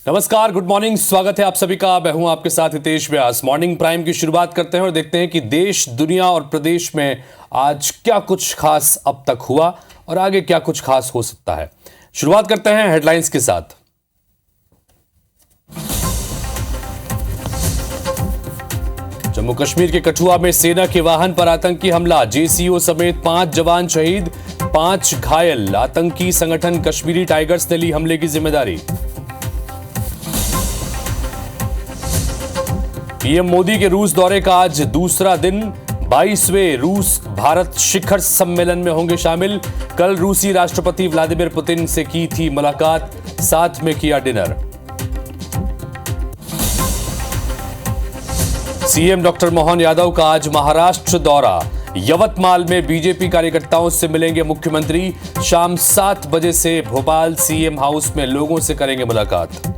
नमस्कार, good morning. स्वागत है आप सभी का। मैं हूं आपके साथ हितेश व्यास। मॉर्निंग प्राइम की शुरुआत करते हैं और देखते हैं कि देश, दुनिया और प्रदेश में आज क्या कुछ खास अब तक हुआ और आगे क्या कुछ खास हो सकता है। शुरुआत करते हैं हेडलाइंस के साथ। जम्मू कश्मीर के कठुआ में सेना के वाहन पर आतंकी हमला, जेसीओ समेत 5 जवान शहीद, 5 घायल। आतंकी संगठन कश्मीरी टाइगर्स ने ली हमले की जिम्मेदारी। पीएम मोदी के रूस दौरे का आज दूसरा दिन, 22वें रूस भारत शिखर सम्मेलन में होंगे शामिल। कल रूसी राष्ट्रपति व्लादिमीर पुतिन से की थी मुलाकात, साथ में किया dinner. CM doctor Mohan Yadav का आज महाराष्ट्र दौरा, यवतमाल में बीजेपी कार्यकर्ताओं से मिलेंगे मुख्यमंत्री। शाम 7 बजे से भोपाल सीएम हाउस में लोगों से करेंगे मुलाकात।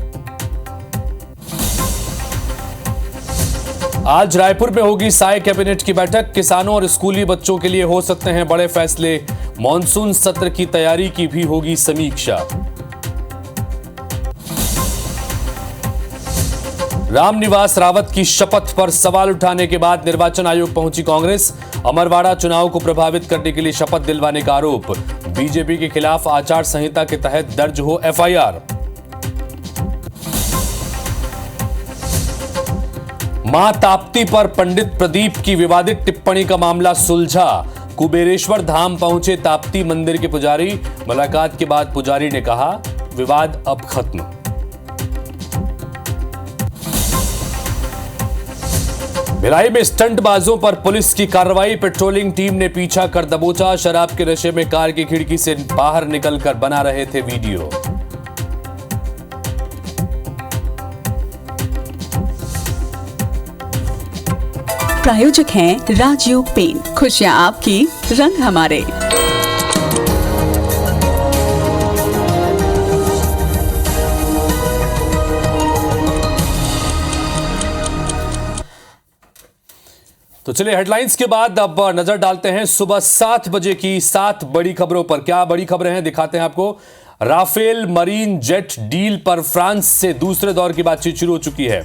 आज रायपुर में होगी साय कैबिनेट की बैठक, किसानों और स्कूली बच्चों के लिए हो सकते हैं बड़े फैसले। मॉनसून सत्र की तैयारी की भी होगी समीक्षा। रामनिवास रावत की शपथ पर सवाल उठाने के बाद निर्वाचन आयोग पहुंची कांग्रेस। अमरवाड़ा चुनाव को प्रभावित करने के लिए शपथ दिलवाने का आरोप। बीजेपी के खिलाफ आचार संहिता के तहत दर्ज हो एफआईआर। मां ताप्ती पर पंडित प्रदीप की विवादित टिप्पणी का मामला सुलझा। कुबेरेश्वर धाम पहुंचे ताप्ती मंदिर के पुजारी। मुलाकात के बाद पुजारी ने कहा, विवाद अब खत्म। भिलाई में स्टंटबाजों पर पुलिस की कार्रवाई, पेट्रोलिंग टीम ने पीछा कर दबोचा। शराब के नशे में कार की खिड़की से बाहर निकलकर बना रहे थे वीडियो। प्रायोजक हैं राजयोग पेन, खुशियां आपकी, रंग हमारे। तो चलिए हेडलाइंस के बाद अब नजर डालते हैं सुबह 7 बजे की 7 बड़ी खबरों पर। क्या बड़ी खबरें हैं दिखाते हैं आपको। राफेल मरीन जेट डील पर फ्रांस से दूसरे दौर की बातचीत शुरू हो चुकी है।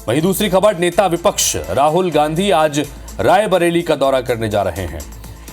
वहीं दूसरी खबर, नेता विपक्ष राहुल गांधी आज रायबरेली का दौरा करने जा रहे हैं।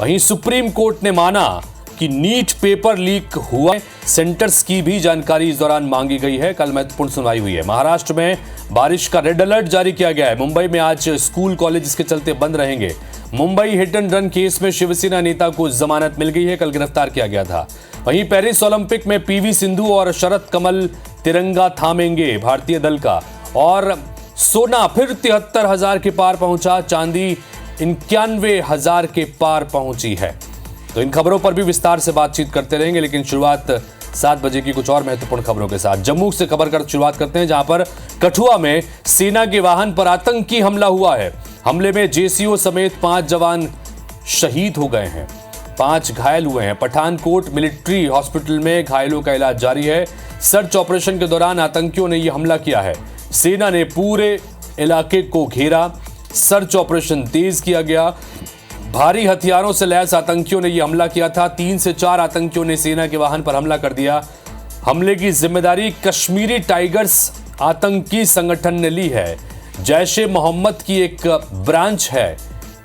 वहीं सुप्रीम कोर्ट ने माना कि नीट पेपर लीक हुआ, सेंटर्स की भी जानकारी इस दौरान मांगी गई है। कल महत्वपूर्ण सुनवाई हुई है। महाराष्ट्र में बारिश का रेड अलर्ट जारी किया गया है। मुंबई में आज स्कूल कॉलेज इसके चलते बंद रहेंगे। Mumbai hit and run case में शिवसेना नेता को जमानत मिल गई है, कल गिरफ्तार किया गया था। वहीं पेरिस ओलंपिक में पीवी सिंधु और शरत कमल तिरंगा थामेंगे भारतीय दल का। और सोना फिर 73,000 के पार पहुंचा, चांदी 91,000 के पार पहुंची है। तो इन खबरों पर भी विस्तार से बातचीत करते रहेंगे, लेकिन शुरुआत 7 बजे की कुछ और महत्वपूर्ण खबरों के साथ। जम्मू से खबर कर शुरुआत करते हैं, जहां पर कठुआ में सेना के वाहन पर आतंकी हमला हुआ है। हमले में जेसीओ समेत 5 जवान शहीद हो गए हैं, 5 घायल हुए हैं। पठानकोट मिलिट्री हॉस्पिटल में घायलों का इलाज जारी है। सर्च ऑपरेशन के दौरान आतंकियों ने यह हमला किया है। सेना ने पूरे इलाके को घेरा, सर्च ऑपरेशन तेज किया गया। भारी हथियारों से लैस आतंकियों ने यह हमला किया था। 3 से 4 आतंकियों ने सेना के वाहन पर हमला कर दिया। हमले की जिम्मेदारी कश्मीरी टाइगर्स आतंकी संगठन ने ली है। जैश-ए मोहम्मद की एक ब्रांच है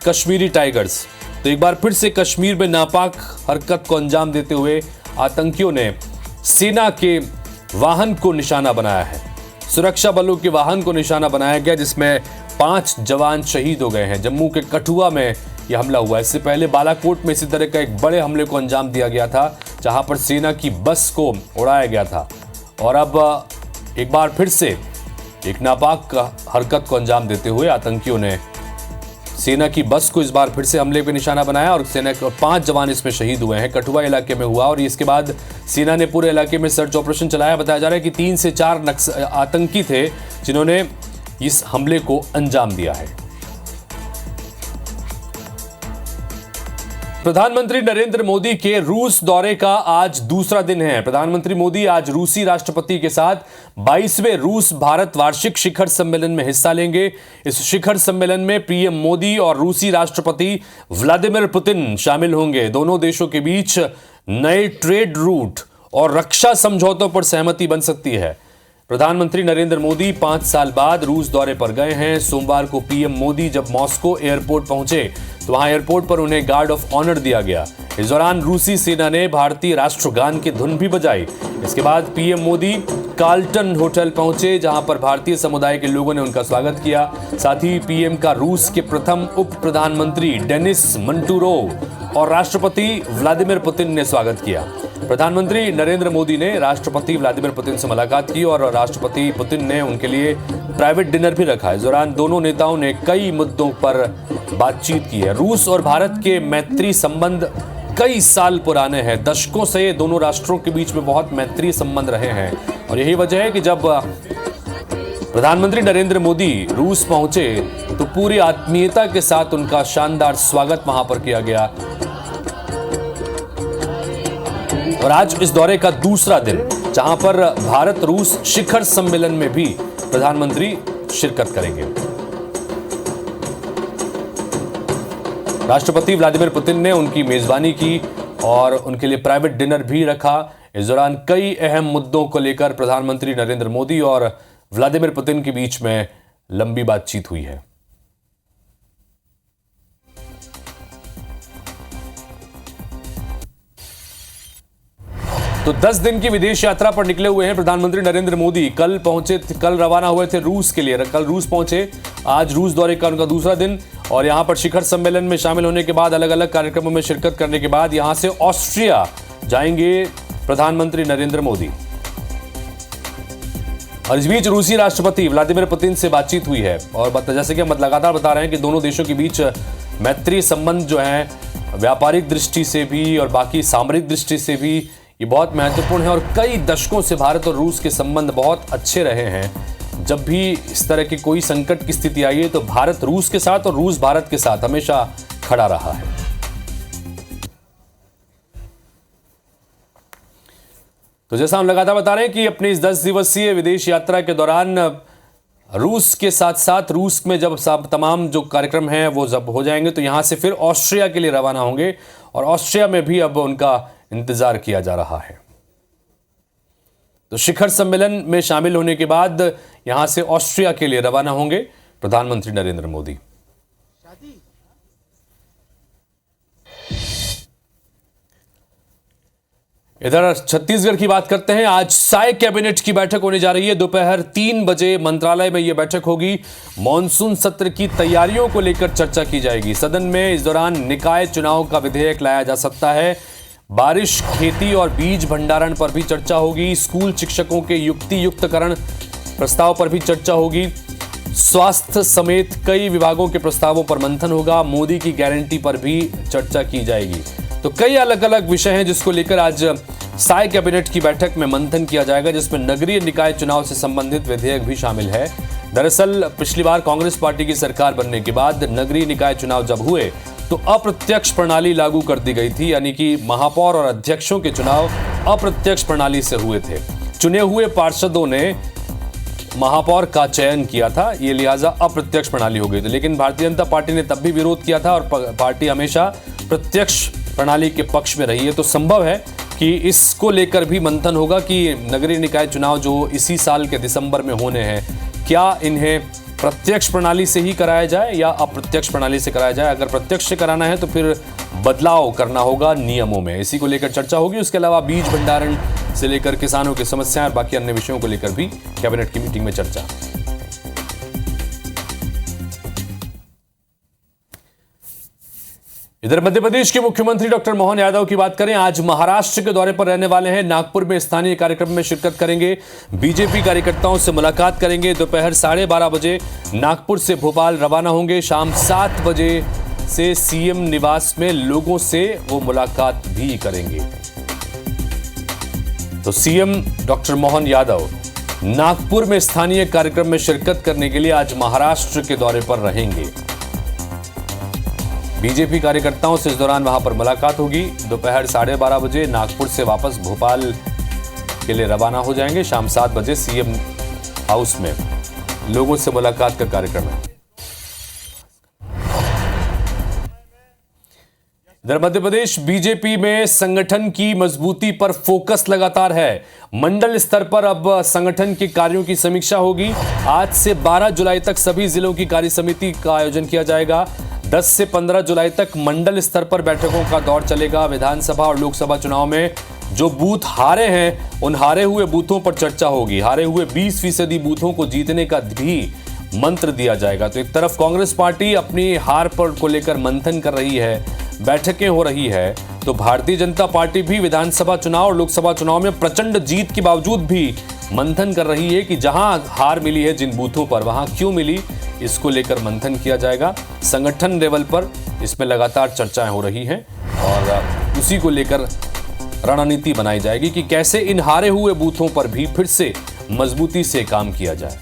कश्मीरी टाइगर्स। तो एक बार फिर से कश्मीर में नापाक हरकत को अंजाम देते हुए आतंकियों ने सेना के वाहन को निशाना बनाया है। सुरक्षा बलों के वाहन को निशाना बनाया गया, जिसमें 5 जवान शहीद हो गए हैं। जम्मू के कठुआ में यह हमला हुआ। इससे पहले बालाकोट में इसी तरह का एक बड़े हमले को अंजाम दिया गया था, जहां पर सेना की बस को उड़ाया गया था। और अब एक बार फिर से एक नापाक हरकत को अंजाम देते हुए आतंकियों ने सेना की बस को इस बार फिर से हमले पे निशाना बनाया और सेना के 5 जवान इसमें शहीद हुए हैं। कठुआ इलाके में हुआ और इसके बाद सेना ने पूरे इलाके में सर्च ऑपरेशन चलाया। बताया जा रहा है कि 3 से 4 आतंकी थे जिन्होंने इस हमले को अंजाम दिया है। प्रधानमंत्री नरेंद्र मोदी के रूस दौरे का आज दूसरा दिन है। प्रधानमंत्री मोदी आज रूसी राष्ट्रपति के साथ 22वें रूस भारत वार्षिक शिखर सम्मेलन में हिस्सा लेंगे। इस शिखर सम्मेलन में पीएम मोदी और रूसी राष्ट्रपति व्लादिमीर पुतिन शामिल होंगे। दोनों देशों के बीच नए ट्रेड रूट और रक्षा समझौतों पर सहमति बन सकती है। प्रधानमंत्री नरेंद्र मोदी 5 साल बाद रूस दौरे पर गए हैं। सोमवार को पीएम मोदी जब मॉस्को एयरपोर्ट पहुंचे तो वहां एयरपोर्ट पर उन्हें गार्ड ऑफ ऑनर दिया गया। इस दौरान रूसी सेना ने भारतीय राष्ट्रगान की धुन भी बजाई। इसके बाद पीएम मोदी कार्ल्टन होटल पहुंचे, जहां पर भारतीय समुदाय के लोगों ने उनका स्वागत किया। साथ ही पीएम का रूस के प्रथम उप प्रधानमंत्री डेनिस मंटूरोव और राष्ट्रपति व्लादिमीर पुतिन ने स्वागत किया। प्रधानमंत्री नरेंद्र मोदी ने राष्ट्रपति व्लादिमीर पुतिन से मुलाकात की और राष्ट्रपति पुतिन ने उनके लिए प्राइवेट डिनर भी रखा। इस दौरान दोनों नेताओं ने कई मुद्दों पर बातचीत की है। रूस और भारत के मैत्री संबंध कई साल पुराने हैं। दशकों से ये दोनों राष्ट्रों के बीच में बहुत मैत्री संबंध रहे हैं और यही वजह है कि जब प्रधानमंत्री नरेंद्र मोदी रूस पहुंचे तो पूरी आत्मीयता के साथ उनका शानदार स्वागत वहां पर किया गया। और आज इस दौरे का दूसरा दिन, जहां पर भारत रूस शिखर सम्मेलन में भी प्रधानमंत्री शिरकत करेंगे। राष्ट्रपति व्लादिमीर पुतिन ने उनकी मेजबानी की और उनके लिए प्राइवेट डिनर भी रखा। इस दौरान कई अहम मुद्दों को लेकर प्रधानमंत्री नरेंद्र मोदी और व्लादिमीर पुतिन के बीच में लंबी बातचीत हुई है। तो 10 दिन की विदेश यात्रा पर निकले हुए हैं प्रधानमंत्री नरेंद्र मोदी। कल रवाना हुए थे रूस के लिए, कल रूस पहुंचे। आज रूस दौरे का उनका दूसरा दिन और यहां पर शिखर सम्मेलन में शामिल होने के बाद, अलग अलग कार्यक्रमों में शिरकत करने के बाद यहां से ऑस्ट्रिया जाएंगे प्रधानमंत्री नरेंद्र मोदी। और इस बीच रूसी राष्ट्रपति व्लादिमीर पुतिन से बातचीत हुई है और जैसे कि हम लगातार बता रहे हैं कि दोनों देशों के बीच मैत्री संबंध जो है व्यापारिक दृष्टि से भी और बाकी सामरिक दृष्टि से भी ये बहुत महत्वपूर्ण है और कई दशकों से भारत और रूस के संबंध बहुत अच्छे रहे हैं। जब भी इस तरह की कोई संकट की स्थिति आई है तो भारत रूस के साथ और रूस भारत के साथ हमेशा खड़ा रहा है। तो जैसा हम लगातार बता रहे हैं कि अपनी इस 10 दिवसीय विदेश यात्रा के दौरान रूस के साथ साथ रूस में जब तमाम जो कार्यक्रम हैं वो जब हो जाएंगे तो यहां से फिर ऑस्ट्रिया के लिए रवाना होंगे और ऑस्ट्रिया में भी अब उनका इंतजार किया जा रहा है। तो शिखर सम्मेलन में शामिल होने के बाद यहां से ऑस्ट्रिया के लिए रवाना होंगे प्रधानमंत्री नरेंद्र मोदी। इधर छत्तीसगढ़ की बात करते हैं। आज साय कैबिनेट की बैठक होने जा रही है। दोपहर 3 बजे मंत्रालय में यह बैठक होगी। मॉनसून सत्र की तैयारियों को लेकर चर्चा की जाएगी। सदन में इस दौरान निकाय चुनाव का विधेयक लाया जा सकता है। बारिश, खेती और बीज भंडारण पर भी चर्चा होगी। स्कूल शिक्षकों के युक्तियुक्तकरण प्रस्ताव पर भी चर्चा होगी। स्वास्थ्य समेत कई विभागों के प्रस्तावों पर मंथन होगा। मोदी की गारंटी पर भी चर्चा की जाएगी। तो कई अलग अलग विषय हैं जिसको लेकर आज साय कैबिनेट की बैठक में मंथन किया जाएगा, जिसमें नगरीय निकाय चुनाव से संबंधित विधेयक भी शामिल है। दरअसल पिछली बार कांग्रेस पार्टी की सरकार बनने के बाद नगरीय निकाय चुनाव जब हुए तो अप्रत्यक्ष प्रणाली लागू कर दी गई थी, यानी कि महापौर और अध्यक्षों के चुनाव अप्रत्यक्ष प्रणाली से हुए थे। चुने हुए पार्षदों ने महापौर का चयन किया था, ये लिहाजा अप्रत्यक्ष प्रणाली हो गई थी। लेकिन भारतीय जनता पार्टी ने तब भी विरोध किया था और पार्टी हमेशा प्रत्यक्ष प्रणाली के पक्ष में रही है। तो संभव है कि इसको लेकर भी मंथन होगा कि नगरीय निकाय चुनाव जो इसी साल के दिसंबर में होने हैं, क्या इन्हें प्रत्यक्ष प्रणाली से ही कराया जाए या अप्रत्यक्ष प्रणाली से कराया जाए। अगर प्रत्यक्ष से कराना है तो फिर बदलाव करना होगा नियमों में। इसी को लेकर चर्चा होगी। उसके अलावा बीज भंडारण से लेकर किसानों की समस्याएं और बाकी अन्य विषयों को लेकर भी कैबिनेट की मीटिंग में चर्चा। इधर मध्य प्रदेश के मुख्यमंत्री डॉक्टर मोहन यादव की बात करें। आज महाराष्ट्र के दौरे पर रहने वाले हैं। नागपुर में स्थानीय कार्यक्रम में शिरकत करेंगे। बीजेपी कार्यकर्ताओं से मुलाकात करेंगे। दोपहर 12:30 बजे नागपुर से भोपाल रवाना होंगे। शाम 7 बजे से सीएम निवास में लोगों से वो मुलाकात भी करेंगे। तो सीएम डॉक्टर मोहन यादव नागपुर में स्थानीय कार्यक्रम में शिरकत करने के लिए आज महाराष्ट्र के दौरे पर रहेंगे। बीजेपी कार्यकर्ताओं से इस दौरान वहां पर मुलाकात होगी। दोपहर 12:30 बजे नागपुर से वापस भोपाल के लिए रवाना हो जाएंगे। शाम 7 बजे सीएम हाउस में लोगों से मुलाकात का कार्यक्रम है। इधर मध्य प्रदेश बीजेपी में संगठन की मजबूती पर फोकस लगातार है। मंडल स्तर पर अब संगठन के कार्यों की समीक्षा होगी। आज से 12 जुलाई तक सभी जिलों की कार्य समिति का आयोजन किया जाएगा। 10 से 15 जुलाई तक मंडल स्तर पर बैठकों का दौर चलेगा। विधानसभा और लोकसभा चुनाव में जो बूथ हारे हैं उन हारे हुए बूथों पर चर्चा होगी। हारे हुए 20% बूथों को जीतने का भी मंत्र दिया जाएगा। तो एक तरफ कांग्रेस पार्टी अपनी हार पर को लेकर मंथन कर रही है, बैठकें हो रही है, तो भारतीय जनता पार्टी भी विधानसभा चुनाव और लोकसभा चुनाव में प्रचंड जीत के बावजूद भी मंथन कर रही है कि जहां हार मिली है जिन बूथों पर, वहां क्यों मिली, इसको लेकर मंथन किया जाएगा। संगठन लेवल पर इसमें लगातार चर्चाएं हो रही हैं और उसी को लेकर रणनीति बनाई जाएगी कि कैसे इन हारे हुए बूथों पर भी फिर से मजबूती से काम किया जाए।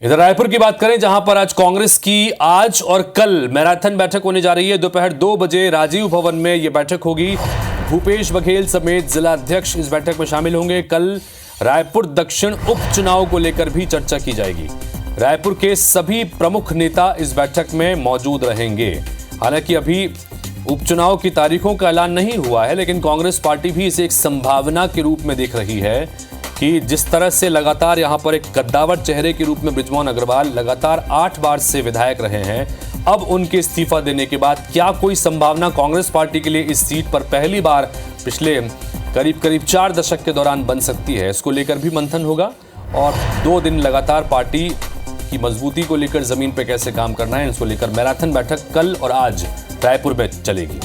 इधर रायपुर की बात करें, जहां पर आज कांग्रेस की आज और कल मैराथन बैठक होने जा रही है। दोपहर 2 बजे राजीव भवन में यह बैठक होगी। भूपेश बघेल समेत जिला अध्यक्ष इस बैठक में शामिल होंगे। कल रायपुर दक्षिण उपचुनाव को लेकर भी चर्चा की जाएगी। रायपुर के सभी प्रमुख नेता इस बैठक में मौजूद रहेंगे। हालांकि अभी उपचुनाव की तारीखों का ऐलान नहीं हुआ है, लेकिन कांग्रेस पार्टी भी इसे एक संभावना के रूप में देख रही है कि जिस तरह से लगातार यहां पर एक कद्दावर चेहरे के रूप में बृजमोहन अग्रवाल लगातार 8 बार से विधायक रहे हैं, अब उनके इस्तीफा देने के बाद क्या कोई संभावना कांग्रेस पार्टी के लिए इस सीट पर पहली बार पिछले करीब 4 दशक के दौरान बन सकती है, इसको लेकर भी मंथन होगा। और 2 दिन लगातार पार्टी की मजबूती को लेकर जमीन पर कैसे काम करना है, इसको लेकर मैराथन बैठक कल और आज रायपुर में चलेगी।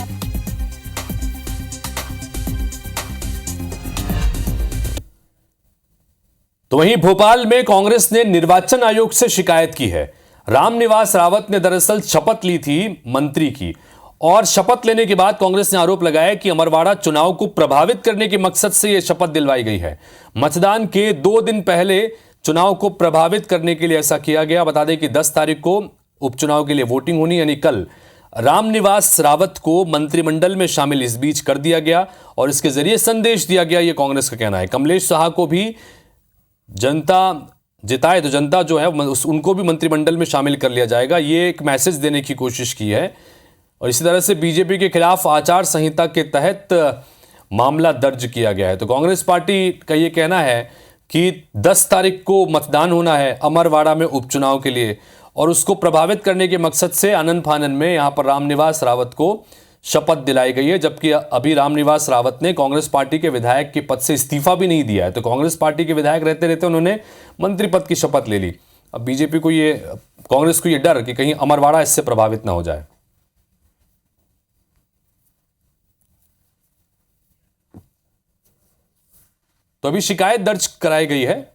तो वहीं भोपाल में कांग्रेस ने निर्वाचन आयोग से शिकायत की है। रामनिवास रावत ने दरअसल शपथ ली थी मंत्री की, और शपथ लेने के बाद कांग्रेस ने आरोप लगाया कि अमरवाड़ा चुनाव को प्रभावित करने के मकसद से यह शपथ दिलवाई गई है। मतदान के 2 दिन पहले चुनाव को प्रभावित करने के लिए ऐसा किया गया। बता दें कि 10 तारीख को उपचुनाव के लिए वोटिंग होनी, यानी कल रामनिवास रावत को मंत्रिमंडल में शामिल इस बीच कर दिया गया और इसके जरिए संदेश दिया गया, यह कांग्रेस का कहना है। कमलेश साहा को भी जनता जिताए तो जनता जो है उनको भी मंत्रिमंडल में शामिल कर लिया जाएगा, ये एक मैसेज देने की कोशिश की है। और इसी तरह से बीजेपी के खिलाफ आचार संहिता के तहत मामला दर्ज किया गया है। तो कांग्रेस पार्टी का ये कहना है कि 10 तारीख को मतदान होना है अमरवाड़ा में उपचुनाव के लिए, और उसको प्रभावित करने के मकसद से आनन फानन में यहां पर रामनिवास रावत को शपथ दिलाई गई है। जबकि अभी रामनिवास रावत ने कांग्रेस पार्टी के विधायक के पद से इस्तीफा भी नहीं दिया है। तो कांग्रेस पार्टी के विधायक रहते रहते उन्होंने मंत्री पद की शपथ ले ली। अब बीजेपी को कांग्रेस को ये डर कि कहीं अमरवाड़ा इससे प्रभावित ना हो जाए। तो अभी शिकायत दर्ज कराई गई है।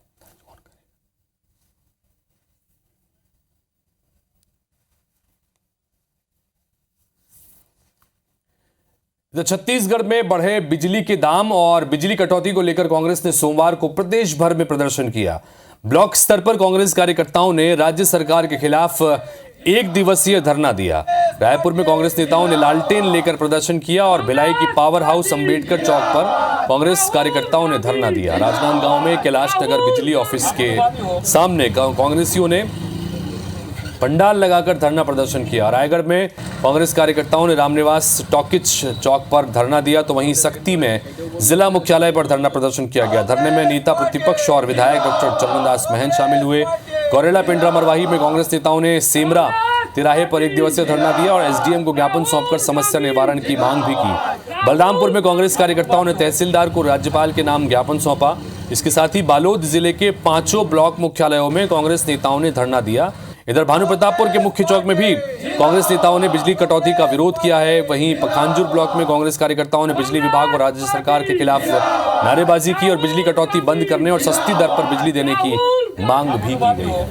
छत्तीसगढ़ में बढ़े बिजली के दाम और बिजली कटौती को लेकर कांग्रेस ने सोमवार को प्रदेश भर में प्रदर्शन किया। ब्लॉक स्तर पर कांग्रेस कार्यकर्ताओं ने राज्य सरकार के खिलाफ 1 दिवसीय धरना दिया। रायपुर में कांग्रेस नेताओं ने लालटेन लेकर प्रदर्शन किया और भिलाई की पावर हाउस अंबेडकर चौक पर कांग्रेस कार्यकर्ताओं ने धरना दिया। राजनांदगांव में कैलाश नगर बिजली ऑफिस के सामने कांग्रेसियों ने पंडाल लगाकर धरना प्रदर्शन किया। रायगढ़ में कांग्रेस कार्यकर्ताओं ने रामनिवास टॉकीज चौक पर धरना दिया, तो वहीं सक्ती में जिला मुख्यालय पर धरना प्रदर्शन किया गया। धरने में नेता प्रतिपक्ष और विधायक डॉक्टर चरणदास महंत शामिल हुए। गौरेला पिंडरा मरवाही में कांग्रेस नेताओं ने सेमरा तिराहे पर 1 दिवसीय धरना दिया और एसडीएम को ज्ञापन सौंपकर समस्या निवारण की मांग भी की। बलरामपुर में कांग्रेस कार्यकर्ताओं ने तहसीलदार को राज्यपाल के नाम ज्ञापन सौंपा। इसके साथ ही बालोद जिले के 5 ब्लॉक मुख्यालयों में कांग्रेस नेताओं ने धरना दिया। इधर भानुप्रतापपुर के मुख्य चौक में भी कांग्रेस नेताओं ने बिजली कटौती का विरोध किया है। वहीं पखांजूर ब्लॉक में कांग्रेस कार्यकर्ताओं ने बिजली विभाग और राज्य सरकार के खिलाफ नारेबाजी की और बिजली कटौती बंद करने और सस्ती दर पर बिजली देने की मांग भी की गई है।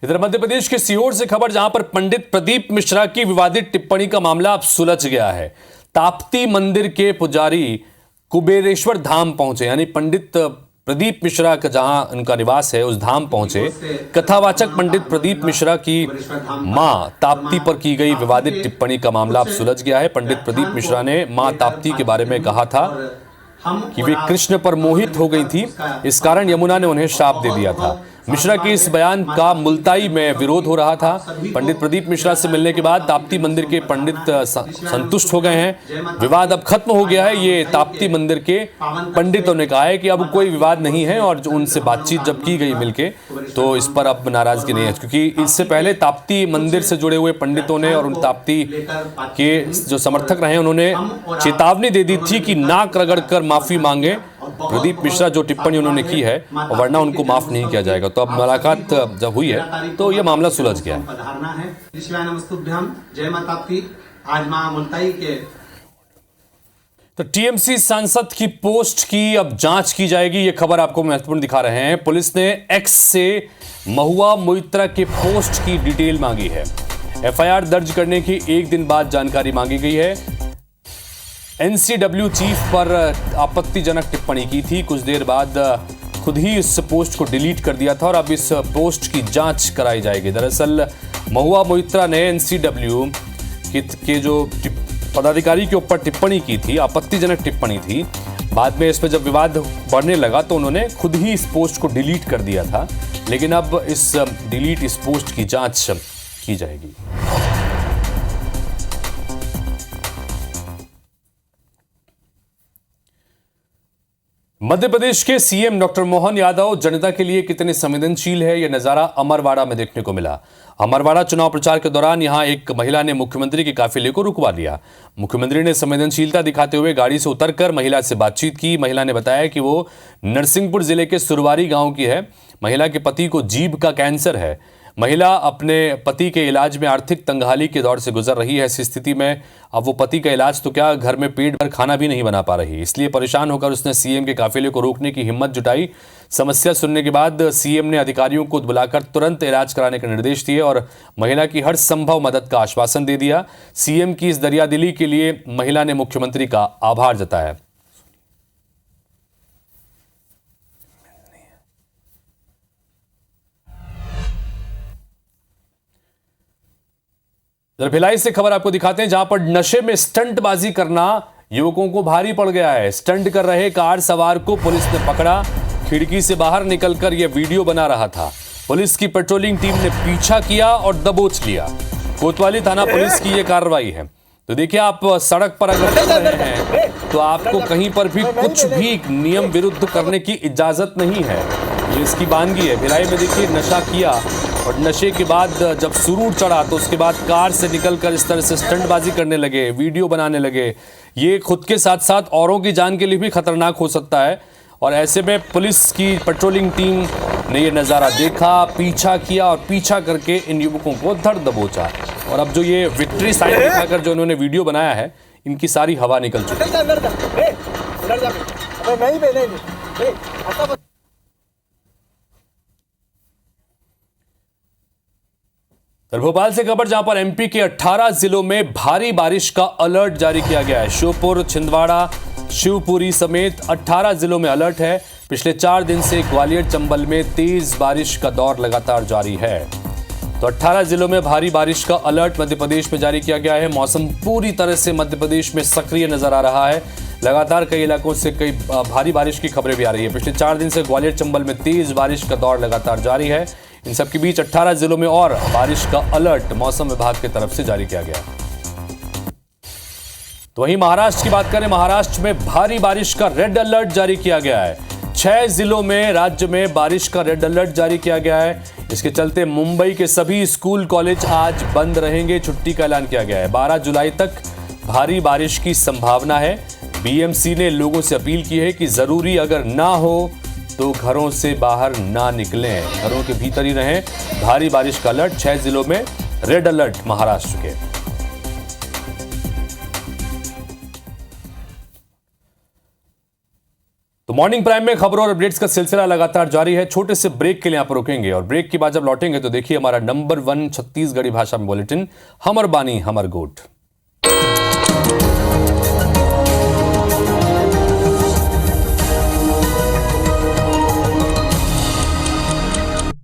इधर मध्य प्रदेश के सीहोर से खबर, जहां पर पंडित प्रदीप मिश्रा की विवादित टिप्पणी का मामला अब सुलझ गया है। ताप्ती मंदिर के पुजारी कुबेरेश्वर धाम पहुंचे, यानी पंडित प्रदीप मिश्रा का जहां उनका निवास है उस धाम पहुंचे। कथावाचक पंडित प्रदीप मिश्रा की मां ताप्ती पर की गई विवादित टिप्पणी का मामला अब सुलझ गया है। पंडित प्रदीप मिश्रा ने मां ताप्ती के बारे में कहा था कि वे कृष्ण पर मोहित हो गई थी, इस कारण यमुना ने उन्हें श्राप दे दिया था। मिश्रा के इस बयान का मुल्ताई में विरोध हो रहा था। पंडित प्रदीप मिश्रा से मिलने के बाद ताप्ती मंदिर के पंडित संतुष्ट हो गए हैं। विवाद अब खत्म हो गया है, ये ताप्ती मंदिर के पंडितों ने कहा है कि अब कोई विवाद नहीं है और जो उनसे बातचीत जब की गई मिलके तो इस पर अब नाराजगी नहीं है, क्योंकि इससे पहले ताप्ती मंदिर से जुड़े हुए पंडितों ने और उन ताप्ती के जो समर्थक रहे उन्होंने चेतावनी दे दी थी कि नाक रगड़कर माफी मांगे प्रदीप मिश्रा जो टिप्पणी उन्होंने की है, वरना उनको माफ नहीं किया जाएगा। तो अब मुलाकात जब हुई है तो यह मामला सुलझ गया है। जय माता की आज मां मुल्ताई के तो टीएमसी सांसद की पोस्ट की अब जांच की जाएगी, ये खबर आपको महत्वपूर्ण दिखा रहे हैं। पुलिस ने एक्स से महुआ मोइत्रा के पोस्ट की डिटेल मांगी है। एफआईआर दर्ज करने की एक दिन बाद जानकारी मांगी गई है। एनसीडब्ल्यू चीफ पर आपत्तिजनक टिप्पणी की थी, कुछ देर बाद खुद ही इस पोस्ट को डिलीट कर दिया था और अब इस पोस्ट की जांच कराई जाएगी। दरअसल महुआ मोइत्रा ने एनसीडब्ल्यू के जो पदाधिकारी के ऊपर टिप्पणी की थी, आपत्तिजनक टिप्पणी थी, बाद में इस पर जब विवाद बढ़ने लगा तो उन्होंने खुद ही इस पोस्ट को डिलीट कर दिया था। लेकिन अब इस पोस्ट की जांच की जाएगी। मध्य प्रदेश के सीएम डॉक्टर मोहन यादव जनता के लिए कितने संवेदनशील है, यह नजारा अमरवाड़ा में देखने को मिला। अमरवाड़ा चुनाव प्रचार के दौरान यहां एक महिला ने मुख्यमंत्री के काफिले को रुकवा लिया। मुख्यमंत्री ने संवेदनशीलता दिखाते हुए गाड़ी से उतरकर महिला से बातचीत की। महिला ने बताया कि वो नरसिंहपुर जिले के सुरवारी गांव की है। महिला के पति को जीभ का कैंसर है। महिला अपने पति के इलाज में आर्थिक तंगहाली के दौर से गुजर रही है। ऐसी स्थिति में अब वो पति का इलाज तो क्या, घर में पेट भर खाना भी नहीं बना पा रही। इसलिए परेशान होकर उसने सीएम के काफिले को रोकने की हिम्मत जुटाई। समस्या सुनने के बाद सीएम ने अधिकारियों को बुलाकर तुरंत इलाज कराने के निर्देश दिए और महिला की हर संभव मदद का आश्वासन दे दिया। सीएम की इस दरियादिली के लिए महिला ने मुख्यमंत्री का आभार जताया। भिलाई से खबर आपको दिखाते हैं, जहां पर नशे में स्टंटबाजी करना युवकों को भारी पड़ गया है। स्टंट कर रहे कार सवार को पुलिस ने पकड़ा। खिड़की से बाहर निकलकर यह वीडियो बना रहा था। पुलिस की पेट्रोलिंग टीम ने पीछा किया और दबोच लिया। कोतवाली थाना पुलिस की यह कार्रवाई है। तो देखिए, आप सड़क पर अगर चल रहे हैं तो आपको कहीं पर भी कुछ भी नियम विरुद्ध करने की इजाजत नहीं है, ये इसकी वानगी है। भिलाई में देखिए, नशा किया और नशे के बाद जब सुरूर चढ़ा तो उसके बाद कार से निकलकर इस तरह से स्टंटबाजी करने लगे, वीडियो बनाने लगे। ये खुद के साथ साथ औरों की जान के लिए भी खतरनाक हो सकता है। और ऐसे में पुलिस की पेट्रोलिंग टीम ने ये नज़ारा देखा, पीछा किया और पीछा करके इन युवकों को धर दबोचा। और अब जो ये विक्ट्री साइन दिखाकर जो इन्होंने वीडियो बनाया है, इनकी सारी हवा निकल चुकी है। भोपाल से खबर, जहां पर एमपी के 18 जिलों में भारी बारिश का अलर्ट जारी किया गया है। श्योपुर, छिंदवाड़ा, शिवपुरी समेत 18 जिलों में अलर्ट है। पिछले 4 दिन से ग्वालियर, चंबल में तेज बारिश का दौर लगातार जारी है। तो 18 जिलों में भारी बारिश का अलर्ट मध्य प्रदेश में जारी किया गया है। मौसम पूरी तरह से मध्य प्रदेश में सक्रिय नजर आ रहा है। लगातार कई इलाकों से कई भारी बारिश की खबरें भी आ रही है। पिछले 4 दिन से ग्वालियर, चंबल में तेज बारिश का दौर लगातार जारी है। इन सबके बीच 18 जिलों में और बारिश का अलर्ट मौसम विभाग की तरफ से जारी किया गया। तो वहीं महाराष्ट्र की बात करें, महाराष्ट्र में भारी बारिश का रेड अलर्ट जारी किया गया है। 6 जिलों में राज्य में बारिश का रेड अलर्ट जारी किया गया है। इसके चलते मुंबई के सभी स्कूल कॉलेज आज बंद रहेंगे, छुट्टी का ऐलान किया गया है। 12 जुलाई तक भारी बारिश की संभावना है। बीएमसी ने लोगों से अपील की है कि जरूरी अगर ना हो तो घरों से बाहर ना निकलें, घरों के भीतर ही रहें। भारी बारिश का अलर्ट, 6 जिलों में रेड अलर्ट महाराष्ट्र के। तो मॉर्निंग प्राइम में खबरों और अपडेट्स का सिलसिला लगातार जारी है। छोटे से ब्रेक के लिए आप रुकेंगे और ब्रेक के बाद जब लौटेंगे तो देखिए हमारा नंबर 1 छत्तीसगढ़ी भाषा में बुलेटिन, हमर बानी हमर गोट।